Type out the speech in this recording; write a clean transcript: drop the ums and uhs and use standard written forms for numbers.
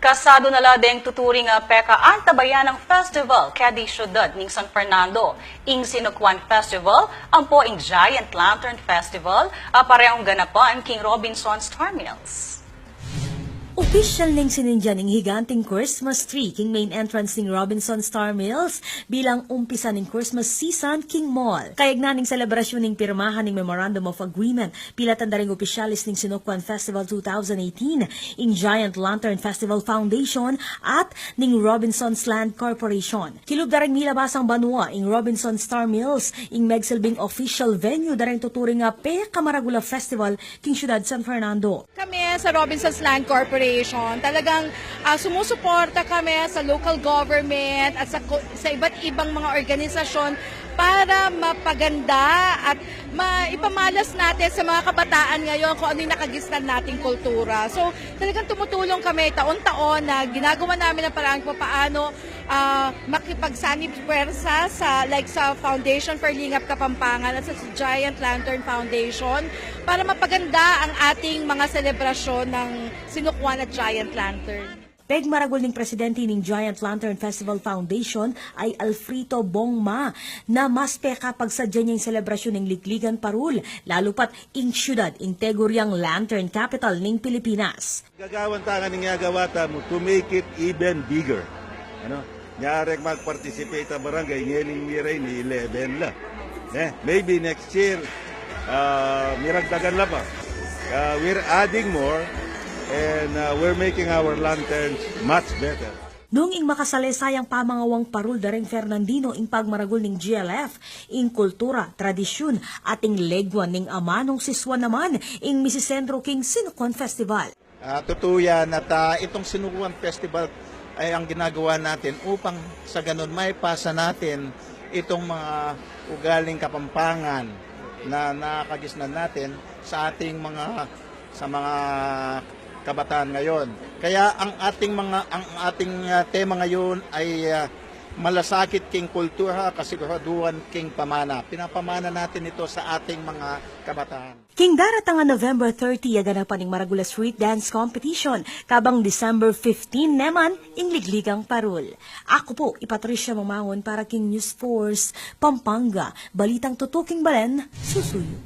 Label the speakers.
Speaker 1: Kasado na ladeng tuturing nga peka antabayan ng festival kadi syudad ning San Fernando. Ing Sinukwan Festival, ampo ing Giant Lantern Festival, parehong ganapan King Robinson's Star Mills.
Speaker 2: Official ning sinindyan ning higanting Christmas tree king main entrance ning Robinson Star Mills bilang umpisa ning Christmas season king mall. Kayag na ning selebrasyon ning pirmahan ning Memorandum of Agreement pilatan daring opisyalis ning Sinukwan Festival 2018 ing Giant Lantern Festival Foundation at ning Robinson's Land Corporation. Kilub daring milabasang banwa ing Robinson Star Mills ing megsilbing official venue daring tuturing nga Kamaragula Festival king syudad San Fernando.
Speaker 3: Kami sa Robinson's Land Corporation, talagang sumusuporta kami sa local government at sa iba't ibang mga organisasyon para mapaganda at maipamalas natin sa mga kabataan ngayon kung ano yung nakagisnan nating kultura. So talagang tumutulong kami taon-taon na ginagawa namin ang paraan kung paano makipagsanib pwersa sa Foundation for Lingap Kapampangan at sa Giant Lantern Foundation para mapaganda ang ating mga selebrasyon ng Sinukwan at Giant Lantern.
Speaker 2: Maragol ning presidente ning Giant Lantern Festival Foundation ay Alfredo Bongma na mas peka pagsadya niyang selebrasyon ng Ligligan Parul, lalo pat ing syudad ing Teguriang Lantern Capital ning Pilipinas.
Speaker 4: Gagawan tangan ning gagawata mo to make it even bigger. Nyarek mag-participate ang barangay ngeling miray ni 11 la. Maybe next year miragdagan la pa. We're adding more. And we're making our lanterns much better.
Speaker 2: Noong ing makasalaysayang pamangawang parul daring Fernandino ing pagmaragol ning GLF, ing kultura, tradisyon at ing legwan ning amanong siswan naman ing Misisendro King Sinukwan Festival.
Speaker 5: Totoo yan at itong Sinukwan Festival ay ang ginagawa natin upang sa ganun may pasa natin itong mga ugaling Kapampangan na nakagisnan natin sa ating mga kabataan ngayon. Kaya ang ating tema ngayon ay malasakit king kultura, kasiguraduhan king pamana. Pinapamana natin ito sa ating mga kabataan.
Speaker 2: King daratang November 30 aganapan ing Maragula Street Dance Competition kabang December 15 naman ing Ligligang Parul. Ako po Patricia Mamahon para King News Force Pampanga. Balitang tutuking Balen, susuyo.